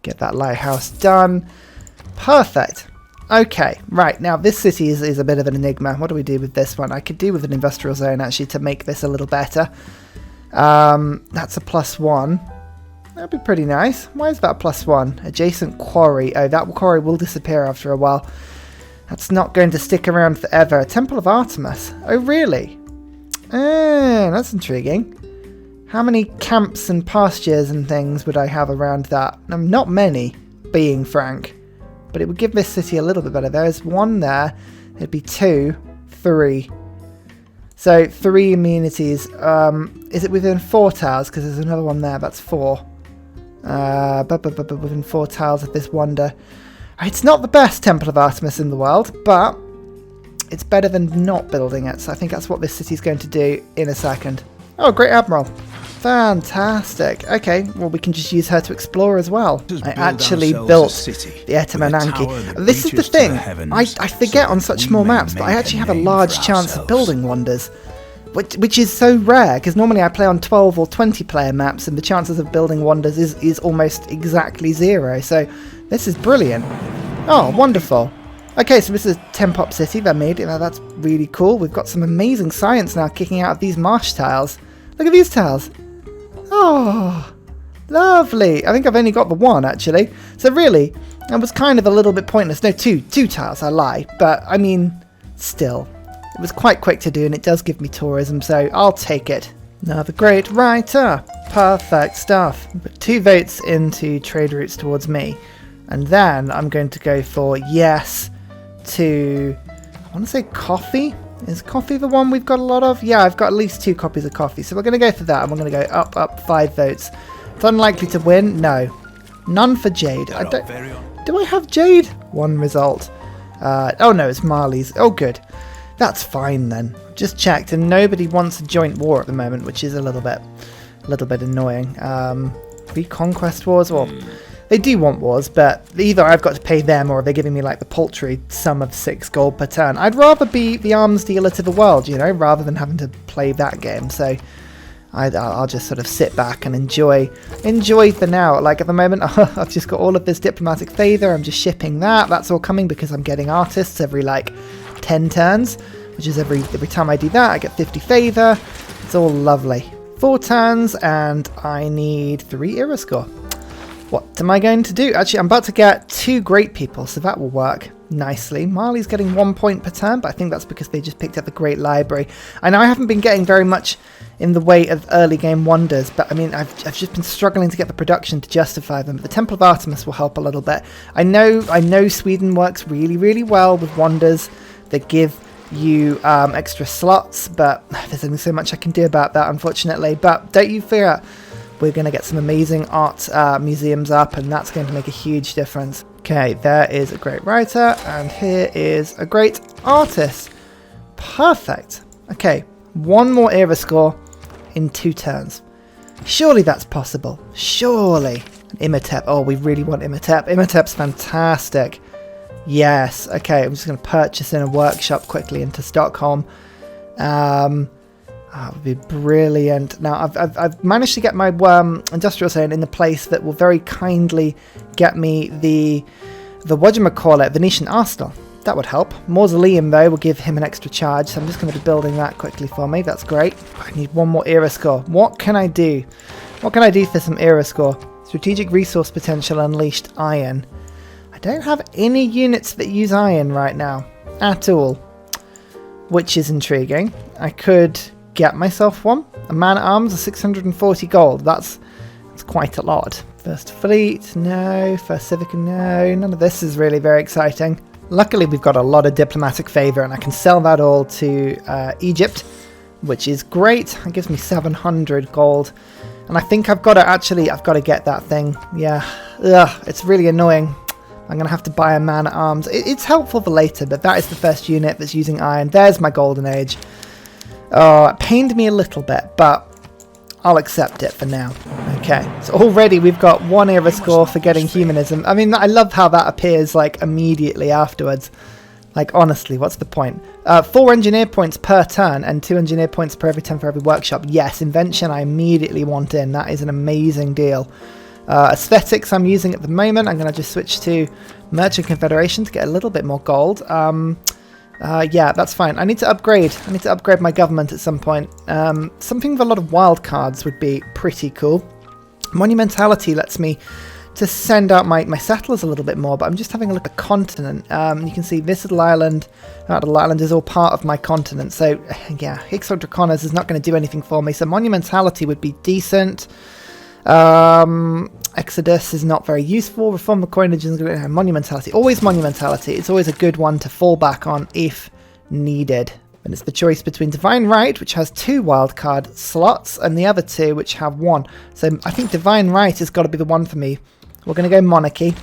Get that lighthouse done. Perfect. Okay, right, now this city is a bit of an enigma. What do we do with this one? I could do with an industrial zone, actually, to make this a little better. That's a +1. That'd be pretty nice. Why is that +1? Adjacent quarry. Oh, that quarry will disappear after a while. That's not going to stick around forever. Temple of Artemis. Oh, really? That's intriguing. How many camps and pastures and things would I have around that? Not many, being frank. But it would give this city a little bit better. There's 1 there. It'd be 2, 3. So 3 amenities. Is it within 4 towers? Because there's another one there. That's 4. Within 4 towers of this wonder. It's not the best Temple of Artemis in the world, but it's better than not building it. So I think that's what this city's going to do in a second. Oh, Great Admiral. Fantastic. Okay, well, we can just use her to explore as well. I actually built the Etamananki. This is the thing. I forget on such small maps, but I actually have a large chance of building wonders. Which is so rare, because normally I play on 12 or 20 player maps, and the chances of building wonders is almost exactly 0. So this is brilliant. Oh, wonderful. Okay, so this is Tempop City. They made it. Now, that's really cool. We've got some amazing science now kicking out of these marsh tiles. Look at these tiles. Oh, lovely. I think I've only got the 1, actually. So really, that was kind of a little bit pointless. No, 2 tiles, I lie. But, I mean, still. It was quite quick to do, and it does give me tourism, so I'll take it. Another great writer. Perfect stuff. Put 2 votes into trade routes towards me. And then I'm going to go for yes to, I want to say coffee. Is coffee the one we've got a lot of? Yeah, I've got at least 2 copies of coffee. So we're going to go for that, and we're going to go up 5 votes. It's unlikely to win. No. None for Jade. Do I have Jade? 1 result. Oh no, it's Marley's. Oh good. That's fine then. Just checked, and nobody wants a joint war at the moment, which is a little bit annoying. Reconquest wars? Well, they do want wars, but either I've got to pay them, or they're giving me like the paltry sum of 6 gold per turn. I'd rather be the arms dealer to the world, you know, rather than having to play that game. So I'll just sort of sit back and enjoy for now. Like at the moment, I've just got all of this diplomatic favour. I'm just shipping that. That's all coming because I'm getting artists every like 10 turns, which is every time I do that, I get 50 favour. It's all lovely. 4 turns, and I need 3 era score. What am I going to do? Actually, I'm about to get 2 great people, so that will work nicely. Marley's getting 1 point per turn, but I think that's because they just picked up the Great Library. I know I haven't been getting very much in the way of early game wonders, but I mean, I've just been struggling to get the production to justify them. But the Temple of Artemis will help a little bit. I know Sweden works really, really well with wonders that give you extra slots, but there's only so much I can do about that, unfortunately. But don't you fear, we're going to get some amazing art museums up, and that's going to make a huge difference. Okay, there is a great writer, and here is a great artist. Perfect. Okay, 1 more era score in 2 turns. Surely that's possible. Surely. Imhotep. Oh, we really want Imhotep. Imhotep's fantastic. Yes. Okay, I'm just going to purchase in a workshop quickly into Stockholm. That would be brilliant. Now, I've managed to get my industrial zone in the place that will very kindly get me the whatchamacallit, Venetian Arsenal. That would help. Mausoleum, though, will give him an extra charge, so I'm just going to be building that quickly for me. That's great. I need 1 more era score. What can I do? What can I do for some era score? Strategic resource potential unleashed, iron. I don't have any units that use iron right now at all, which is intriguing. I could get myself one. A man-at-arms of 640 gold. That's quite a lot. First fleet, no. First civic, no. None of this is really very exciting. Luckily, we've got a lot of diplomatic favour, and I can sell that all to Egypt, which is great. It gives me 700 gold. And I think I've got to get that thing. Yeah. Ugh, it's really annoying. I'm going to have to buy a man-at-arms. It's helpful for later, but that is the first unit that's using iron. There's my golden age. Oh, it pained me a little bit, but I'll accept it for now. Okay, so already we've got 1 era score for getting humanism. I mean, I love how that appears like immediately afterwards. Like, honestly, what's the point? 4 engineer points per turn and 2 engineer points per every turn for every workshop. Yes, invention I immediately want in. That is an amazing deal. Aesthetics I'm using at the moment. I'm going to just switch to Merchant Confederation to get a little bit more gold. Yeah, that's fine. I need to upgrade. I need to upgrade my government at some point. Something with a lot of wild cards would be pretty cool. Monumentality lets me to send out my settlers a little bit more, but I'm just having a look at the continent. You can see this little island, that little island is all part of my continent. So, yeah, Hixor Draconis is not going to do anything for me. So Monumentality would be decent. Exodus is not very useful. Reform the coinage is going to have Monumentality. Always Monumentality. It's always a good one to fall back on if needed. And it's the choice between Divine Right, which has 2 wildcard slots, and the other 2, which have 1. So I think Divine Right has got to be the one for me. We're going to go Monarchy.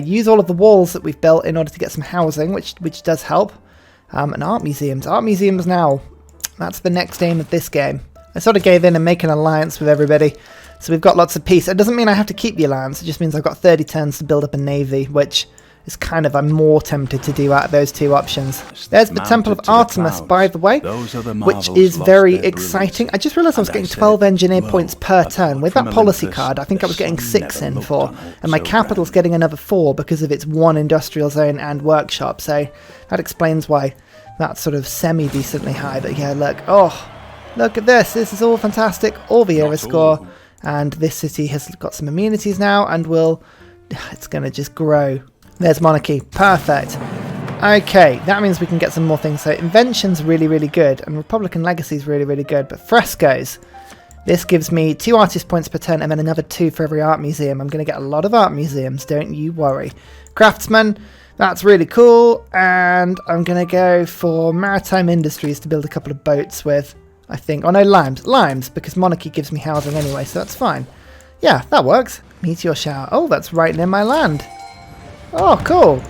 Use all of the walls that we've built in order to get some housing, which does help. And Art Museums. Art Museums now. That's the next aim of this game. I sort of gave in and make an alliance with everybody. So we've got lots of peace. It doesn't mean I have to keep the alliance. It just means I've got 30 turns to build up a navy, which is kind of, I'm more tempted to do out of those 2 options. There's the Temple of Artemis, by the way, which is very exciting. I just realised I was getting 12 engineer points per turn. With that policy card, I think I was getting 6 in for, and my capital's getting another 4 because of its 1 industrial zone and workshop. So that explains why that's sort of semi-decently high. But yeah, look, oh, look at this. This is all fantastic. All the era score. And this city has got some amenities now, and it's going to just grow. There's Monarchy. Perfect. Okay, that means we can get some more things. So Invention's really, really good, and Republican Legacy's really, really good. But Frescoes, this gives me 2 artist points per turn, and then another 2 for every art museum. I'm going to get a lot of art museums, don't you worry. Craftsman, that's really cool, and I'm going to go for Maritime Industries to build a couple of boats with. I think. Oh no, limes, because Monarchy gives me housing anyway, so that's fine. Yeah, that works. Meteor Shower. Oh, that's right near my land. Oh, cool.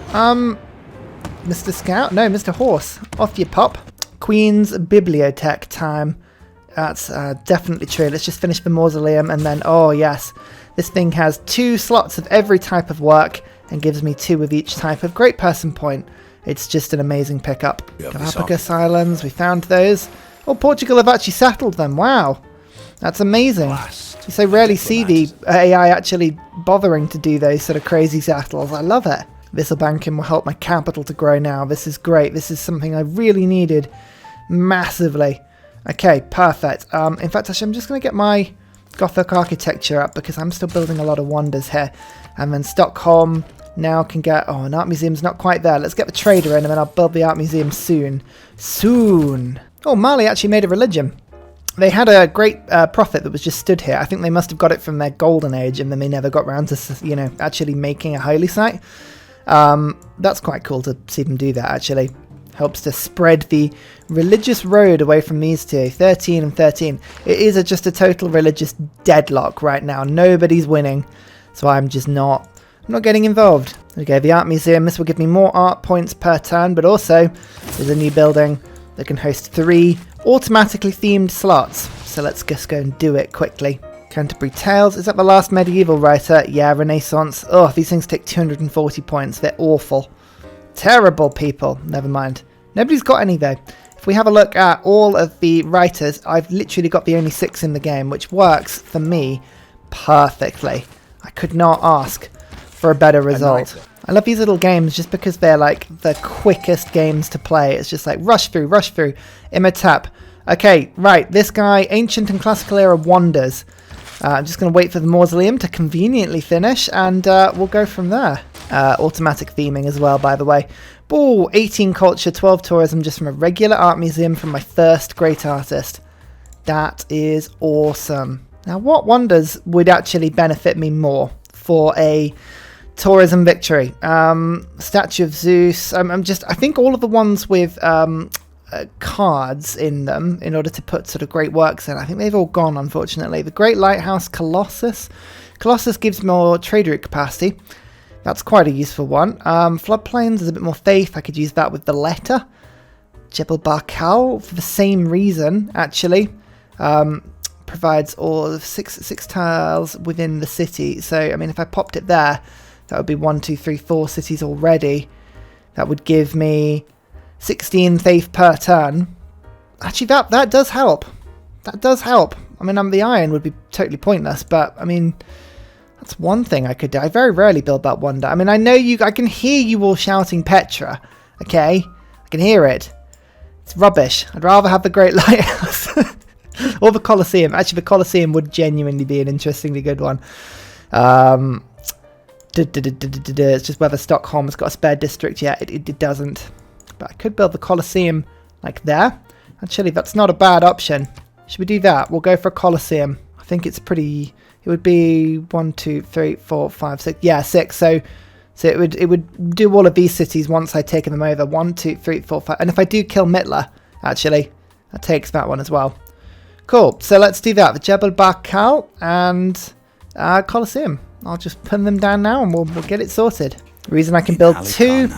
Mr. Scout? No, Mr. Horse. Off you pop. Queen's Bibliotech time. That's definitely true. Let's just finish the mausoleum and then, oh yes. This thing has 2 slots of every type of work and gives me 2 of each type of great person point. It's just an amazing pickup. Galapagos Islands, we found those. Oh, Portugal have actually settled them. Wow. That's amazing. You so rarely see the AI actually bothering to do those sort of crazy settles. I love it. Vissel banking will help my capital to grow now. This is great. This is something I really needed massively. Okay, perfect. In fact, actually, I'm just going to get my Gothic architecture up because I'm still building a lot of wonders here. And then Stockholm now can get... Oh, an art museum's not quite there. Let's get the trader in and then I'll build the art museum soon. Soon. Oh, Mali actually made a religion. They had a great prophet that was just stood here. I think they must have got it from their golden age and then they never got around to, you know, actually making a holy site. That's quite cool to see them do that, actually. Helps to spread the religious road away from these 2. 13 and 13. It is just a total religious deadlock right now. Nobody's winning. So I'm just not getting involved. Okay, the art museum. This will give me more art points per turn, but also there's a new building that can host 3 automatically themed slots. So let's just go and do it quickly. Canterbury Tales. Is that the last medieval writer? Yeah, Renaissance. Oh, these things take 240 points. They're awful. Terrible people. Never mind. Nobody's got any though. If we have a look at all of the writers, I've literally got the only 6 in the game, which works for me perfectly. I could not ask for a better result. I love these little games just because they're like the quickest games to play. It's just like rush through, Imitap. Okay, right, this guy, Ancient and Classical Era Wonders. I'm just going to wait for the mausoleum to conveniently finish and we'll go from there. Automatic theming as well, by the way. Oh, 18 culture, 12 tourism just from a regular art museum from my first great artist. That is awesome. Now, what wonders would actually benefit me more for a tourism victory? Statue of Zeus. I think all of the ones with cards in them in order to put sort of great works in, I think they've all gone, unfortunately. The Great Lighthouse Colossus. Colossus gives more trade route capacity. That's quite a useful one. Floodplains is a bit more faith. I could use that with the letter. Jebel Barkal for the same reason, actually. Provides all of six tiles within the city. So, I mean, if I popped it there, that would be 1, 2, 3, 4 cities already. That would give me 16 faith per turn. Actually, that does help. That does help. I mean, the iron would be totally pointless, but, I mean, That's one thing I could do. I very rarely build that wonder. I mean, I know I can hear you all shouting Petra. Okay? I can hear it. It's rubbish. I'd rather have the Great Lighthouse. Or the Colosseum. Actually, the Colosseum would genuinely be an interestingly good one. It's just whether Stockholm's got a spare district yet. It doesn't. But I could build the Colosseum like there. Actually, that's not a bad option. Should we do that? We'll go for a Colosseum. I think it's pretty... It would be 1, 2, 3, 4, 5, 6. Yeah, 6. So it would do all of these cities once I'd taken them over. 1, 2, 3, 4, 5. And if I do kill Mittler, actually, that takes that one as well. Cool. So let's do that. The Jebel Barkal and Colosseum. I'll just put them down now and we'll get it sorted. The reason I can build 2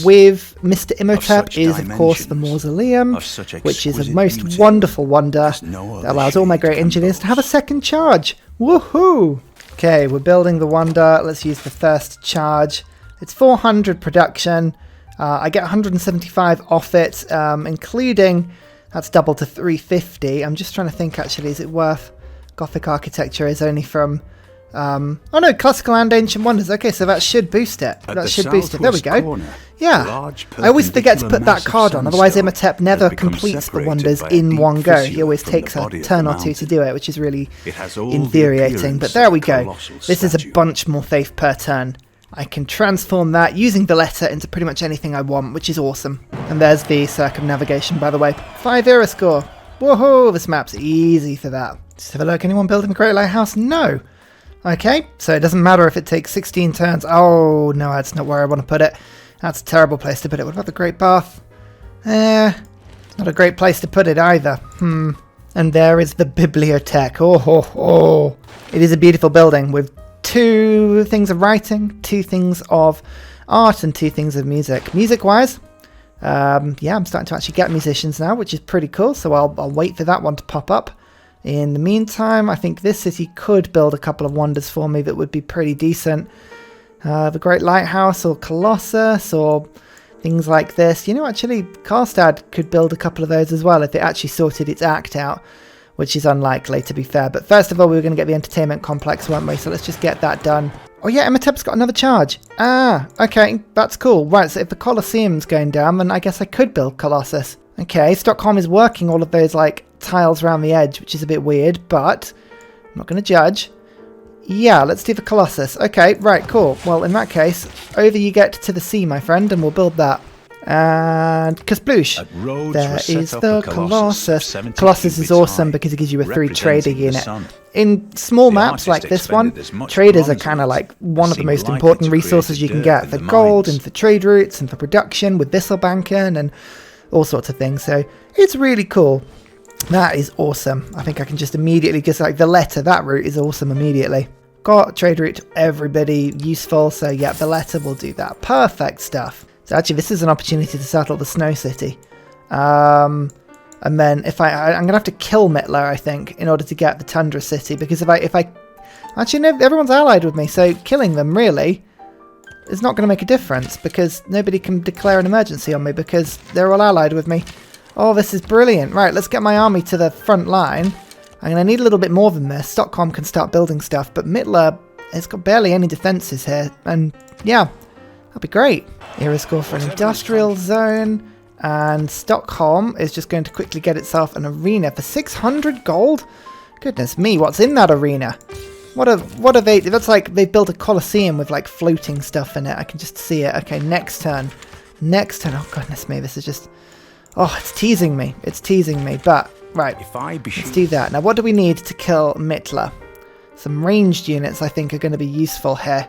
with Mr. Imhotep is, of course, the Mausoleum, which is a most wonderful wonder that allows all my great engineers to have a second charge. Woohoo! Okay, we're building the wonder. Let's use the first charge. It's 400 production. I get 175 off it, including... That's double to 350. I'm just trying to think, actually, is it worth... Gothic architecture is only from... oh no, classical and ancient wonders. Okay, so that should boost it. That should boost it. There we go. Yeah. I always forget to put that card on, otherwise Imhotep never completes the wonders in one go. He always takes a turn or two to do it, which is really infuriating. But there we go. This is a bunch more faith per turn. I can transform that using the letter into pretty much anything I want, which is awesome. And there's the circumnavigation, by the way. 5 era score. Woohoo! This map's easy for that. Just have a look. Anyone building a Great Lighthouse? No. Okay, so it doesn't matter if it takes 16 turns. Oh, no, that's not where I want to put it. That's a terrible place to put it. What about the Great Bath? It's not a great place to put it either. And there is the Bibliothèque. Oh. It is a beautiful building with 2 things of writing, 2 things of art, and 2 things of music. Music-wise, yeah, I'm starting to actually get musicians now, which is pretty cool. So I'll wait for that one to pop up. In the meantime, I think this city could build a couple of wonders for me that would be pretty decent. The Great Lighthouse or Colossus or things like this. You know, actually, Karlstad could build a couple of those as well if it actually sorted its act out, which is unlikely, to be fair. But first of all, we were going to get the entertainment complex, weren't we? So let's just get that done. Oh yeah, Imhotep's got another charge. Ah, okay, that's cool. Right, so if the Colosseum's going down, then I guess I could build Colossus. Okay, Stockholm is working all of those, like, tiles around the edge, which is a bit weird, but I'm not going to judge. Yeah, let's do the Colossus. Okay, right, cool. Well, in that case, over you get to the sea, my friend, and we'll build that. And Kasploosh. There is the Colossus. Colossus is awesome because it gives you a 3 trader unit. In small maps like this one, traders are kind of like one of the most important resources you can get for gold and for trade routes and for production with Visselbanken and all sorts of things. So it's really cool. That is awesome. I think I can just immediately, because like the letter, that route is awesome immediately. Got trade route to everybody, useful. So yeah, the letter will do that. Perfect stuff. So actually, this is an opportunity to settle the Snow City. And then if I'm going to have to kill Mittler, I think, in order to get the Tundra City. Because if I actually, no, everyone's allied with me. So killing them, really, is not going to make a difference. Because nobody can declare an emergency on me because they're all allied with me. Oh, this is brilliant. Right, let's get my army to the front line. I'm going to need a little bit more than this. Stockholm can start building stuff. But Mittler has got barely any defences here. And yeah, that'd be great. Era score for an industrial zone. And Stockholm is just going to quickly get itself an arena for 600 gold. Goodness me, what's in that arena? What are they? That's like they've built a Colosseum with like floating stuff in it. I can just see it. Okay, next turn. Next turn. Oh, goodness me, this is just... Oh, it's teasing me. It's teasing me. But, right, let's do that. Now, what do we need to kill Mittler? Some ranged units, I think, are going to be useful here.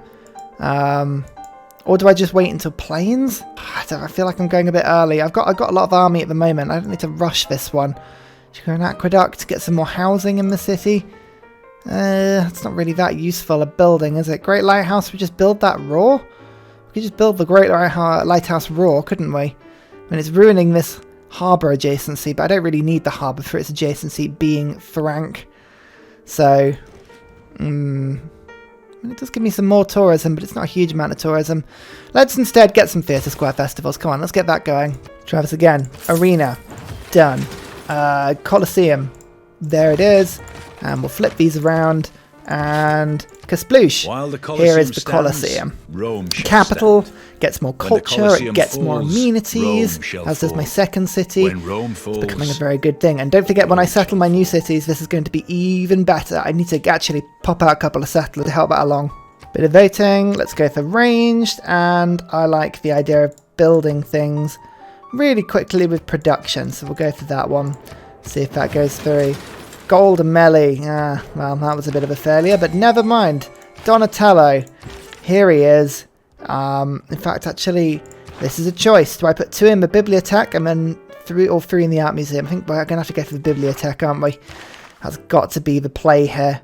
Or do I just wait until plains? I feel like I'm going a bit early. I've got a lot of army at the moment. I don't need to rush this one. Should go an aqueduct to get some more housing in the city. It's not really that useful a building, is it? Great Lighthouse, we just build that raw? We could just build the Great Lighthouse raw, couldn't we? I mean, it's ruining this harbour adjacency, but I don't really need the harbour for its adjacency being frank. So, it does give me some more tourism, but it's not a huge amount of tourism. Let's instead get some Theatre Square festivals. Come on, let's get that going. Try this again. Arena. Done. Colosseum. There it is. And we'll flip these around. And kasploosh. Here is the Colosseum. Capital gets more culture, it gets more amenities, as does my second city. It's becoming a very good thing. And don't forget, when I settle my new cities, this is going to be even better. I need to actually pop out a couple of settlers to help that along. Bit of voting, let's go for ranged, and I like the idea of building things really quickly with production, so we'll go for that one. See if that goes through. Gold and Melly. Well, that was a bit of a failure, but never mind. Donatello. Here he is. In fact, actually, this is a choice. Do I put 2 in the bibliothèque and then 3 in the art museum? I think we're going to have to go for the bibliothèque, aren't we? That's got to be the play here.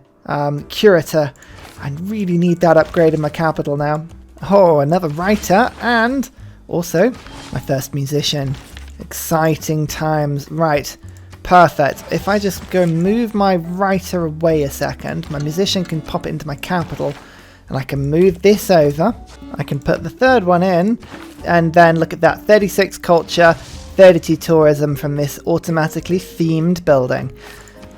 Curator. I really need that upgrade in my capital now. Oh, another writer, and also my first musician. Exciting times. Right. Perfect. If I just go move my writer away a second, my musician can pop it into my capital, and I can move this over. I can put the third one in, and then look at that, 36 culture, 32 tourism from this automatically themed building.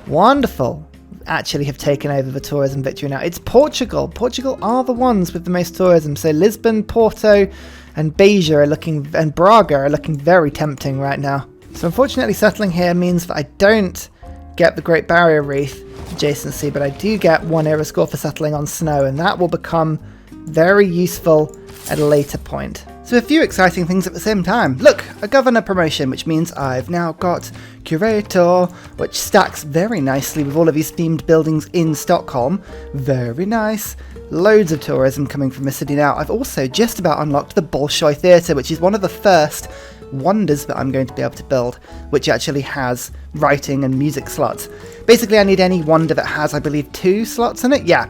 Wonderful. Actually have taken over the tourism victory now. It's Portugal. Portugal are the ones with the most tourism. So Lisbon, Porto, and Beja are looking, and Braga are looking very tempting right now. So unfortunately settling here means that I don't get the Great Barrier Reef adjacency, but I do get 1 era score for settling on snow, and that will become very useful at a later point. So a few exciting things at the same time. Look, a governor promotion, which means I've now got curator, which stacks very nicely with all of these themed buildings in Stockholm. Very nice. Loads of tourism coming from the city now. I've also just about unlocked the Bolshoi Theatre, which is one of the first wonders that I'm going to be able to build, which actually has writing and music slots. Basically, I need any wonder that has, I believe, 2 slots in it. Yeah,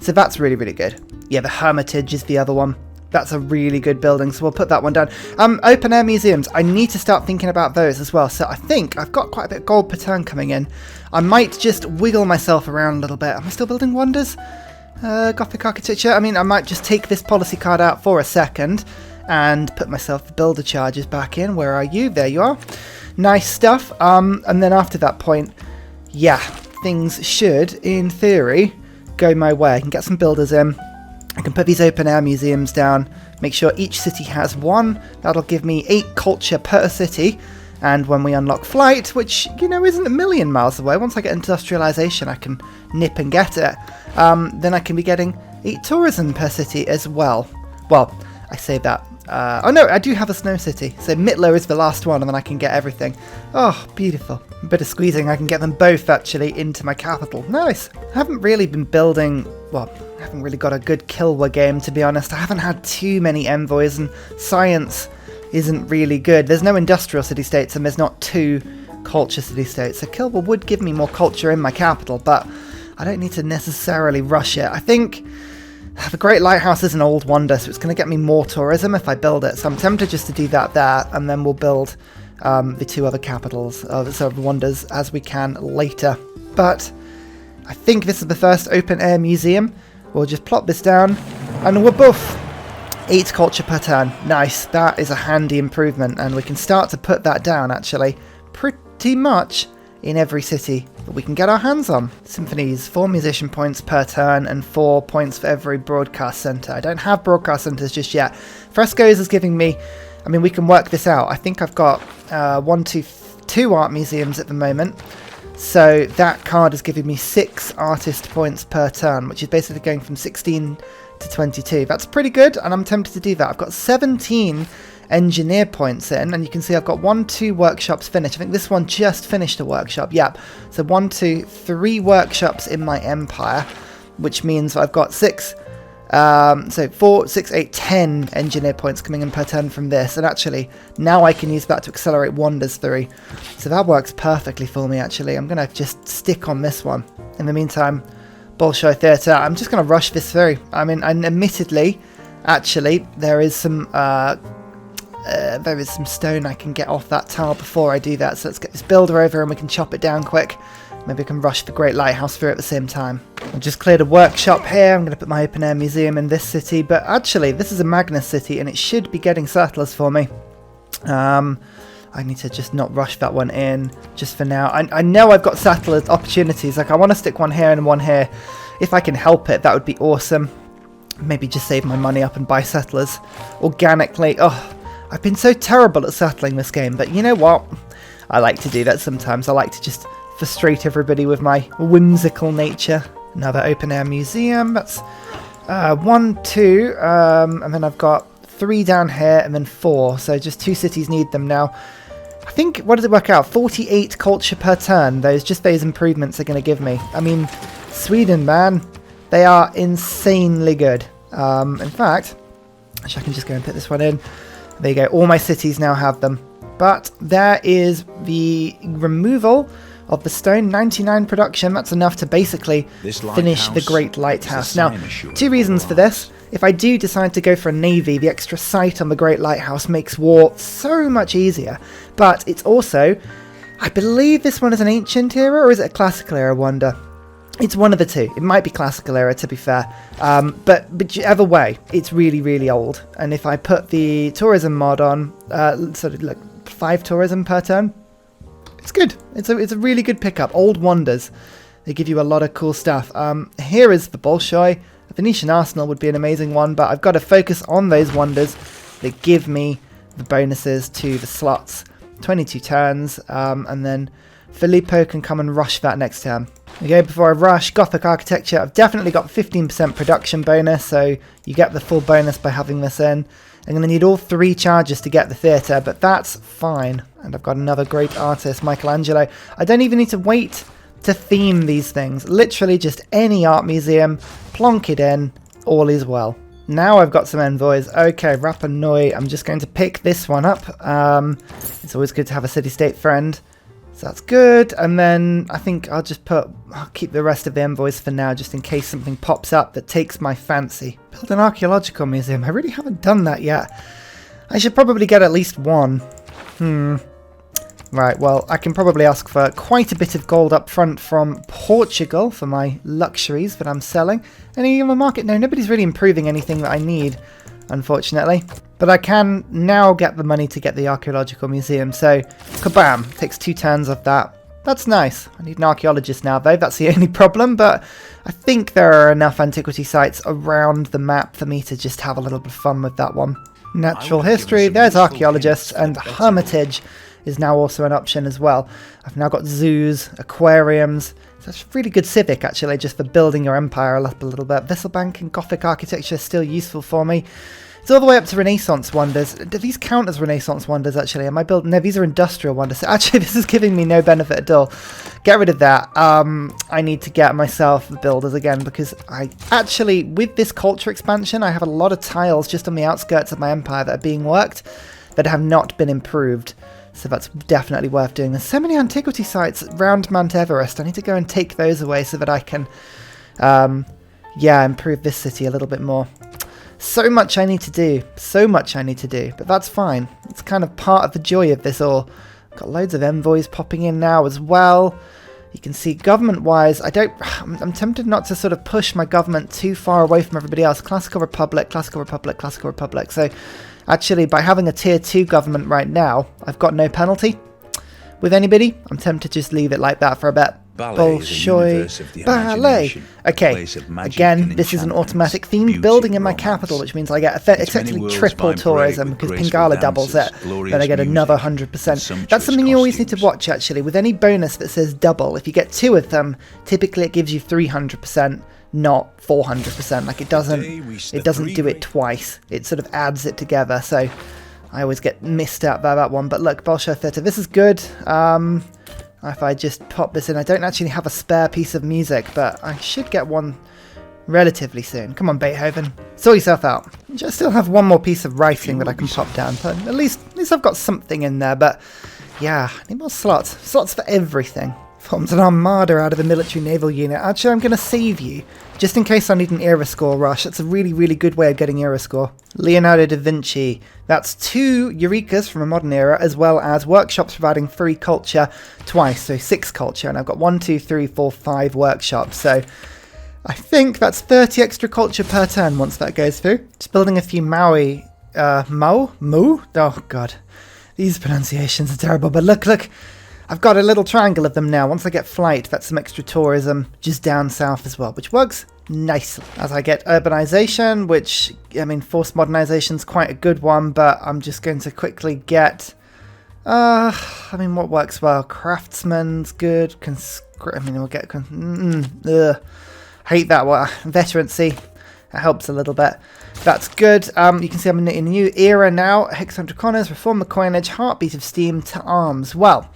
so that's really, really good. Yeah, the Hermitage is the other one. That's a really good building, so we'll put that one down. Open air museums. I need to start thinking about those as well. So I think I've got quite a bit of gold per turn coming in. I might just wiggle myself around a little bit. Am I still building wonders? Gothic architecture. I mean, I might just take this policy card out for a second and put myself the builder charges back in. Where are you? There you are. Nice stuff. And then after that point, yeah, things should, in theory, go my way. I can get some builders in. I can put these open air museums down, make sure each city has 1. That'll give me 8 culture per city. And when we unlock flight, which, you know, isn't a million miles away, once I get industrialization, I can nip and get it. Then I can be getting 8 tourism per city as well. Well, I say that. Oh no, I do have a snow city. So Mittler is the last one, and then I can get everything. Oh, beautiful. A bit of squeezing, I can get them both actually into my capital. Nice. I haven't really been building, well, I haven't really got a good Kilwa game, to be honest. I haven't had too many envoys, and science isn't really good. There's no industrial city-states, and there's not 2 culture city-states. So Kilwa would give me more culture in my capital, but I don't need to necessarily rush it. I think the Great Lighthouse is an old wonder, so it's going to get me more tourism if I build it. So I'm tempted just to do that there, and then we'll build the 2 other capitals, sort of wonders, as we can later. But I think this is the first open air museum. We'll just plop this down, and we're buff. 8 culture per turn. Nice. That is a handy improvement, and we can start to put that down, actually, pretty much in every city that we can get our hands on. Symphonies, 4 musician points per turn and 4 points for every broadcast centre. I don't have broadcast centres just yet. Frescoes is giving me, I mean, we can work this out. I think I've got 2 art museums at the moment. So that card is giving me 6 artist points per turn, which is basically going from 16 to 22. That's pretty good, and I'm tempted to do that. I've got 17 engineer points in, and you can see I've got 2 workshops finished. I think this one just finished a workshop. Yep. So 3 workshops in my empire, which means I've got 6. So 4, 6, 8, 10 engineer points coming in per turn from this, and actually now I can use that to accelerate wonders through. So that works perfectly for me. Actually, I'm gonna just stick on this one. In the meantime, Bolshoi Theatre. I'm just gonna rush this through. I mean, and admittedly, actually, there is some stone I can get off that tile before I do that. So let's get this builder over and we can chop it down quick. Maybe I can rush the Great Lighthouse through at the same time. I've just cleared a workshop here. I'm going to put my open air museum in this city. But actually, this is a Magnus city and it should be getting settlers for me. I need to just not rush that one in just for now. I know I've got settlers opportunities. Like, I want to stick one here and one here. If I can help it, that would be awesome. Maybe just save my money up and buy settlers organically. Oh, I've been so terrible at settling this game, but you know what? I like to do that sometimes. I like to just frustrate everybody with my whimsical nature. Another open-air museum. That's 1, 2, and then I've got 3 down here and then 4. So just 2 cities need them now. I think, what does it work out? 48 culture per turn. Those improvements are going to give me. I mean, Sweden, man. They are insanely good. In fact, actually I can just go and put this one in. There you go. All my cities now have them. But there is the removal of the stone, 99 production. That's enough to basically finish the Great Lighthouse. Now, 2 reasons for this. If I do decide to go for a navy, the extra sight on the Great Lighthouse makes war so much easier. But it's also, I believe this one is an ancient era, or is it a classical era wonder? It's one of the two. It might be classical era, to be fair. But either way, it's really, really old. And if I put the tourism mod on, sort of like 5 tourism per turn, it's good. It's a really good pickup. Old wonders. They give you a lot of cool stuff. Here is the Bolshoi. A Venetian Arsenal would be an amazing one, but I've got to focus on those wonders that give me the bonuses to the slots. 22 turns, and then Filippo can come and rush that next turn. Okay, before I rush, Gothic Architecture, I've definitely got 15% production bonus, so you get the full bonus by having this in. I'm going to need all 3 charges to get the theatre, but that's fine. And I've got another great artist, Michelangelo. I don't even need to wait to theme these things. Literally just any art museum, plonk it in, all is well. Now I've got some envoys. Okay, Rapa Nui, I'm just going to pick this one up. It's always good to have a city-state friend. So that's good, and then I think I'll keep the rest of the envoys for now, just in case something pops up that takes my fancy. Build an archaeological museum. I really haven't done that yet. I should probably get at least 1. Right, well, I can probably ask for quite a bit of gold up front from Portugal for my luxuries that I'm selling. Any other market? No, nobody's really improving anything that I need, unfortunately. But I can now get the money to get the archaeological museum, so kabam, takes 2 turns of that. That's nice. I need an archaeologist now though, that's the only problem, but I think there are enough antiquity sites around the map for me to just have a little bit of fun with that one. Natural history, there's archaeologists, and hermitage is now also an option as well. I've now got zoos, aquariums, so that's really good civic actually, just for building your empire up a little bit. Vessel bank and Gothic architecture is still useful for me. It's all the way up to Renaissance wonders. Do these count as Renaissance wonders, actually? Am I building? No, these are industrial wonders. So actually, this is giving me no benefit at all. Get rid of that. I need to get myself builders again, because I actually, with this culture expansion, I have a lot of tiles just on the outskirts of my empire that are being worked that have not been improved. So that's definitely worth doing. There's so many antiquity sites around Mount Everest. I need to go and take those away so that I can, improve this city a little bit more. So much I need to do. So much I need to do. But that's fine. It's kind of part of the joy of this all. Got loads of envoys popping in now as well. You can see government-wise, I'm tempted not to sort of push my government too far away from everybody else. Classical Republic, Classical Republic, Classical Republic. So actually, by having a tier 2 government right now, I've got no penalty with anybody. I'm tempted to just leave it like that for a bit. Bolshoi, ballet. Okay, again, this is an automatic themed building in my capital, which means I get effectively triple tourism because Pingala doubles it. Then I get another 100%. That's something you always need to watch, actually. With any bonus that says double, if you get 2 of them, typically it gives you 300%, not 400%. Like it doesn't do it twice. It sort of adds it together. So I always get missed out by that one. But look, Bolshoi Theatre, this is good. If I just pop this in, I don't actually have a spare piece of music, but I should get one relatively soon. Come on, Beethoven. Sort yourself out. I still have one more piece of writing that I can pop down. But at least I've got something in there, but yeah, I need more slots. Slots for everything. Forms an armada out of a military naval unit. Actually, I'm going to save you, just in case I need an era score rush. That's a really, really good way of getting era score. Leonardo da Vinci. That's 2 Eurekas from a modern era, as well as workshops providing 3 culture twice, so 6 culture. And I've got 1, 2, 3, 4, 5 workshops. So I think that's 30 extra culture per turn once that goes through. Just building a few Maui. Mu? Oh, God. These pronunciations are terrible, but look. I've got a little triangle of them now. Once I get flight, that's some extra tourism just down south as well, which works nicely. As I get urbanization, which, I mean, forced modernization's quite a good one, but I'm just going to quickly get... I mean, what works well? Craftsman's good. We'll get... Hate that one. Veterancy. That helps a little bit. That's good. You can see I'm in a new era now. Hexagoners, reform the coinage, heartbeat of steam to arms. Well,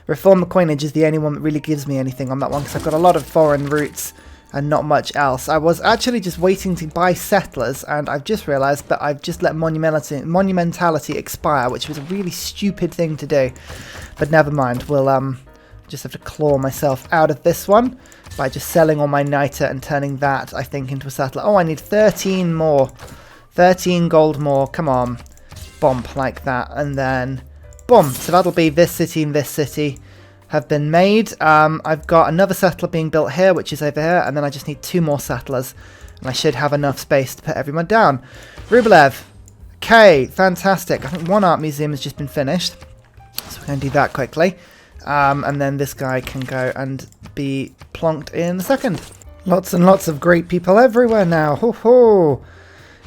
reform the coinage is the only one that really gives me anything on that one because I've got a lot of foreign roots and not much else. I was actually just waiting to buy settlers, and I've just realised that I've just let monumentality expire, which was a really stupid thing to do. But never mind. We'll just have to claw myself out of this one by just selling all my niter and turning that, I think, into a settler. Oh, I need 13 more. 13 gold more. Come on. Bomb like that. And then, boom. So that'll be this city and this city have been made. I've got another settler being built here, which is over here. And then I just need 2 more settlers. And I should have enough space to put everyone down. Rublev. Okay, fantastic. I think one art museum has just been finished. So we're going to do that quickly. And then this guy can go and be plonked in a second. Lots and lots of great people everywhere now. Ho ho!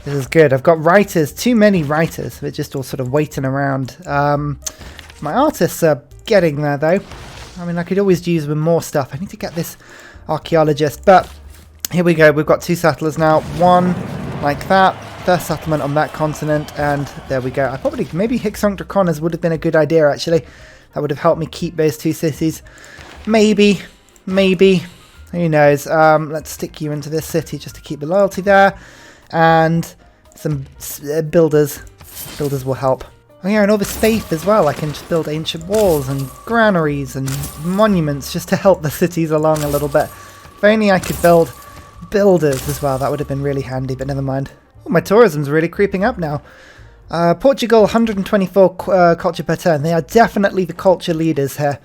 This is good. I've got writers. Too many writers. They're just all sort of waiting around. My artists are getting there, though. I mean, I could always use with more stuff. I need to get this archaeologist. But here we go. We've got 2 settlers now. One like that. First settlement on that continent. And there we go. Maybe Hexagoners would have been a good idea, actually. That would have helped me keep those 2 cities. Maybe. Who knows? Let's stick you into this city just to keep the loyalty there. And some builders. Builders will help. Oh yeah, and all this faith as well. I can just build ancient walls and granaries and monuments just to help the cities along a little bit. If only I could build builders as well. That would have been really handy, but never mind. Oh, my tourism's really creeping up now. Portugal, 124 culture per turn. They are definitely the culture leaders here.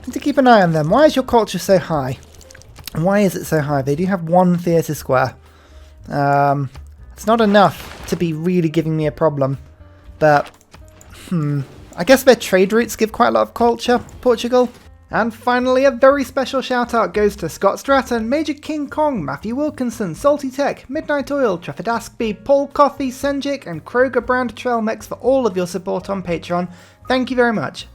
Need to keep an eye on them. Why is your culture so high? Why is it so high? They do have 1 theatre square. It's not enough to be really giving me a problem. But, I guess their trade routes give quite a lot of culture, Portugal. And finally, a very special shout out goes to Scott Stratton, Major King Kong, Matthew Wilkinson, Salty Tech, Midnight Oil, Trafford Askby, Paul Coffey, Senjik, and Kroger Brand Trail Mix for all of your support on Patreon. Thank you very much.